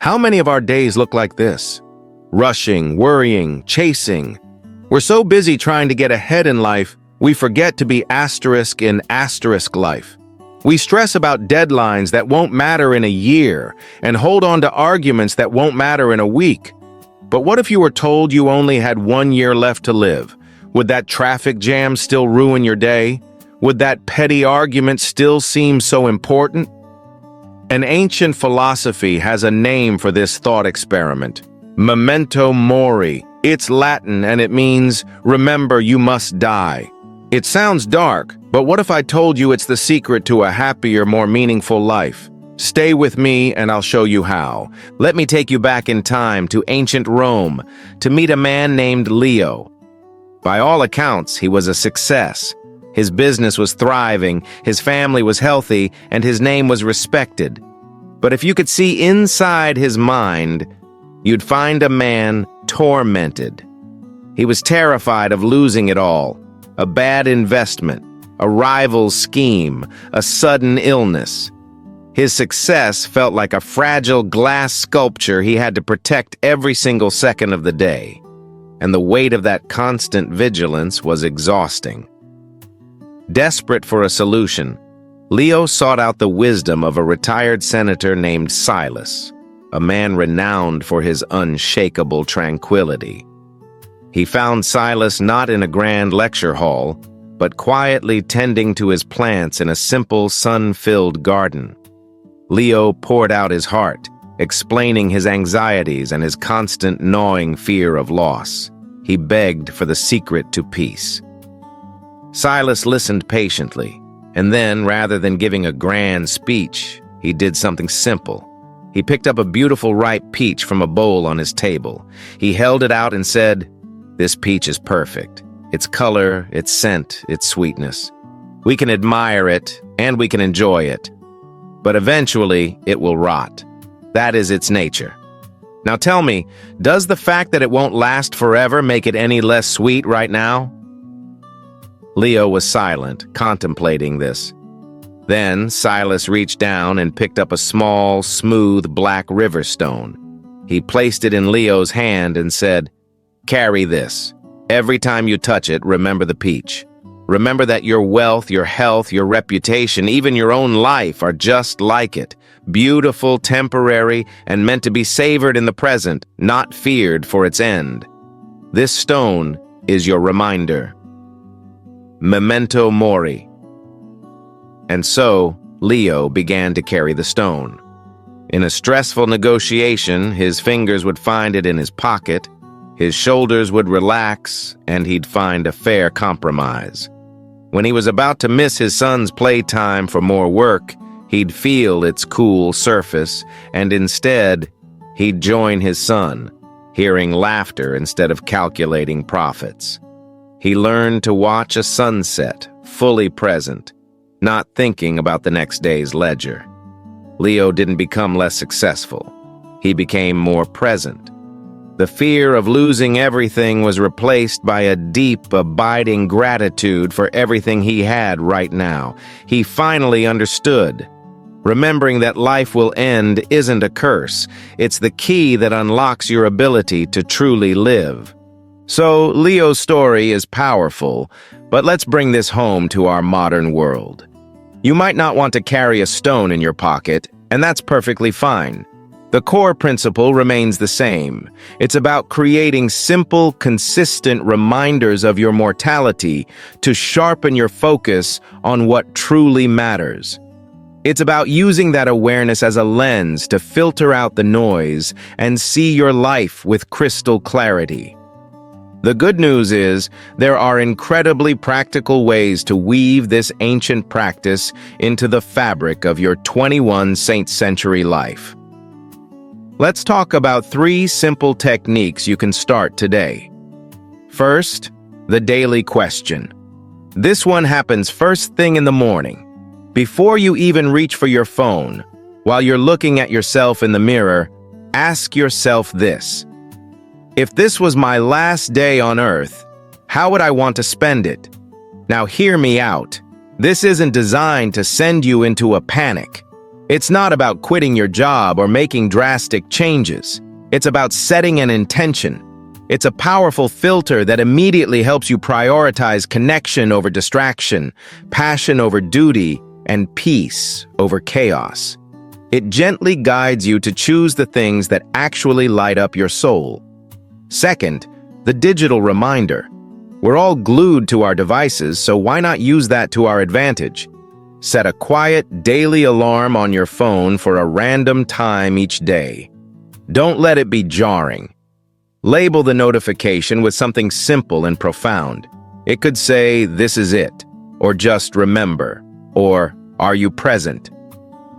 How many of our days look like this? Rushing, worrying, chasing. We're so busy trying to get ahead in life, we forget to be asterisk in asterisk life. We stress about deadlines that won't matter in a year and hold on to arguments that won't matter in a week. But what if you were told you only had 1 year left to live? Would that traffic jam still ruin your day? Would that petty argument still seem so important? An ancient philosophy has a name for this thought experiment. Memento Mori. It's Latin and it means, remember you must die. It sounds dark, but what if I told you it's the secret to a happier, more meaningful life? Stay with me and I'll show you how. Let me take you back in time to ancient Rome to meet a man named Leo. By all accounts, he was a success. His business was thriving, his family was healthy, and his name was respected. But if you could see inside his mind, you'd find a man tormented. He was terrified of losing it all. A bad investment, a rival's scheme, a sudden illness. His success felt like a fragile glass sculpture he had to protect every single second of the day. And the weight of that constant vigilance was exhausting. Desperate for a solution, Leo sought out the wisdom of a retired senator named Silas, a man renowned for his unshakable tranquility. He found Silas not in a grand lecture hall, but quietly tending to his plants in a simple, sun-filled garden. Leo poured out his heart, explaining his anxieties and his constant gnawing fear of loss. He begged for the secret to peace. Silas listened patiently, and then, rather than giving a grand speech, he did something simple. He picked up a beautiful ripe peach from a bowl on his table. He held it out and said, "This peach is perfect. Its color, its scent, its sweetness. We can admire it, and we can enjoy it. But eventually, it will rot. That is its nature. Now tell me, does the fact that it won't last forever make it any less sweet right now?" Leo was silent, contemplating this. Then Silas reached down and picked up a small, smooth black river stone. He placed it in Leo's hand and said, "Carry this. Every time you touch it, remember the peach. Remember that your wealth, your health, your reputation, even your own life are just like it. Beautiful, temporary, and meant to be savored in the present, not feared for its end. This stone is your reminder. Memento Mori." And so, Leo began to carry the stone. In a stressful negotiation, his fingers would find it in his pocket, his shoulders would relax, and he'd find a fair compromise. When he was about to miss his son's playtime for more work, he'd feel its cool surface, and instead, he'd join his son, hearing laughter instead of calculating profits. He learned to watch a sunset, fully present, not thinking about the next day's ledger. Leo didn't become less successful. He became more present. The fear of losing everything was replaced by a deep, abiding gratitude for everything he had right now. He finally understood. Remembering that life will end isn't a curse. It's the key that unlocks your ability to truly live. So, Leo's story is powerful, but let's bring this home to our modern world. You might not want to carry a stone in your pocket, and that's perfectly fine. The core principle remains the same. It's about creating simple, consistent reminders of your mortality to sharpen your focus on what truly matters. It's about using that awareness as a lens to filter out the noise and see your life with crystal clarity. The good news is, there are incredibly practical ways to weave this ancient practice into the fabric of your 21st century life. Let's talk about 3 simple techniques you can start today. First, the daily question. This one happens first thing in the morning. Before you even reach for your phone, while you're looking at yourself in the mirror, ask yourself this. If this was my last day on Earth, how would I want to spend it? Now hear me out. This isn't designed to send you into a panic. It's not about quitting your job or making drastic changes. It's about setting an intention. It's a powerful filter that immediately helps you prioritize connection over distraction, passion over duty, and peace over chaos. It gently guides you to choose the things that actually light up your soul. Second, the digital reminder. We're all glued to our devices, so why not use that to our advantage? Set a quiet, daily alarm on your phone for a random time each day. Don't let it be jarring. Label the notification with something simple and profound. It could say, "This is it," or "Just remember," or "Are you present?"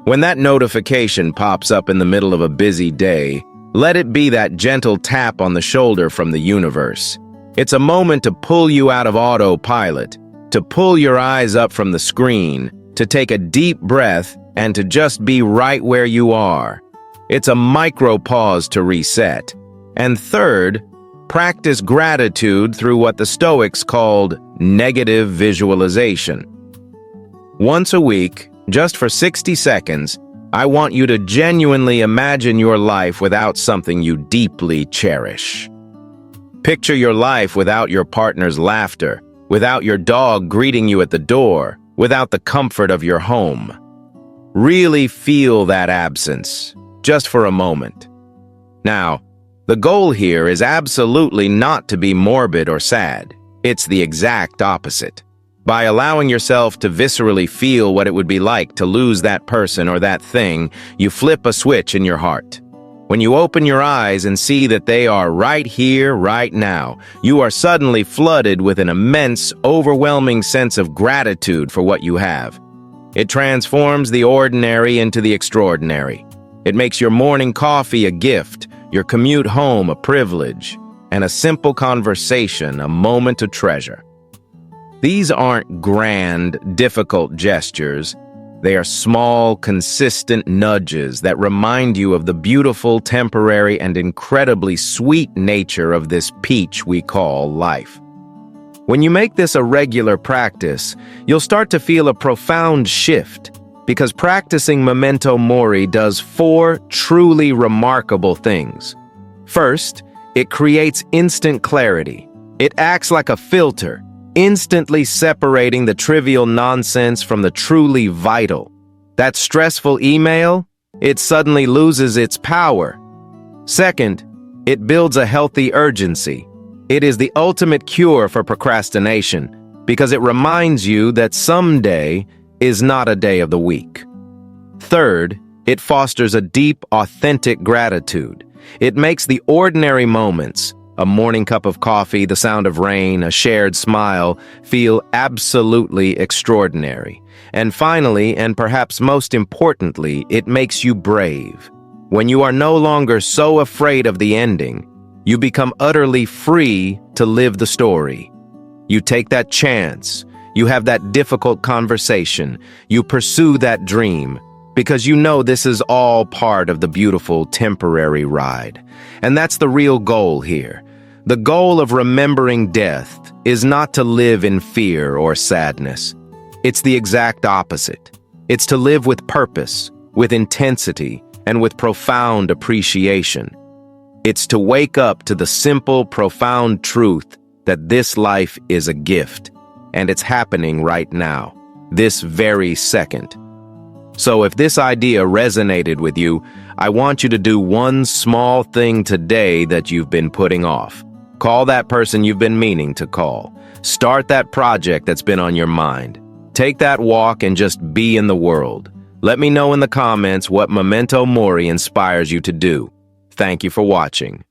When that notification pops up in the middle of a busy day, let it be that gentle tap on the shoulder from the universe. It's a moment to pull you out of autopilot, to pull your eyes up from the screen, to take a deep breath, and to just be right where you are. It's a micro pause to reset. And third, practice gratitude through what the Stoics called negative visualization. Once a week, just for 60 seconds, I want you to genuinely imagine your life without something you deeply cherish. Picture your life without your partner's laughter, without your dog greeting you at the door, without the comfort of your home. Really feel that absence, just for a moment. Now, the goal here is absolutely not to be morbid or sad. It's the exact opposite. By allowing yourself to viscerally feel what it would be like to lose that person or that thing, you flip a switch in your heart. When you open your eyes and see that they are right here, right now, you are suddenly flooded with an immense, overwhelming sense of gratitude for what you have. It transforms the ordinary into the extraordinary. It makes your morning coffee a gift, your commute home a privilege, and a simple conversation a moment to treasure. These aren't grand, difficult gestures. They are small, consistent nudges that remind you of the beautiful, temporary, and incredibly sweet nature of this peach we call life. When you make this a regular practice, you'll start to feel a profound shift, because practicing Memento Mori does 4 truly remarkable things. First, it creates instant clarity. It acts like a filter, instantly separating the trivial nonsense from the truly vital. That stressful email, it suddenly loses its power. Second, it builds a healthy urgency. It is the ultimate cure for procrastination, because it reminds you that someday is not a day of the week. Third, it fosters a deep, authentic gratitude. It makes the ordinary moments, a morning cup of coffee, the sound of rain, a shared smile, feel absolutely extraordinary. And finally, and perhaps most importantly, it makes you brave. When you are no longer so afraid of the ending, you become utterly free to live the story. You take that chance. You have that difficult conversation. You pursue that dream, because you know this is all part of the beautiful temporary ride. And that's the real goal here. The goal of remembering death is not to live in fear or sadness. It's the exact opposite. It's to live with purpose, with intensity, and with profound appreciation. It's to wake up to the simple, profound truth that this life is a gift, and it's happening right now, this very second. So if this idea resonated with you, I want you to do one small thing today that you've been putting off. Call that person you've been meaning to call. Start that project that's been on your mind. Take that walk and just be in the world. Let me know in the comments what Memento Mori inspires you to do. Thank you for watching.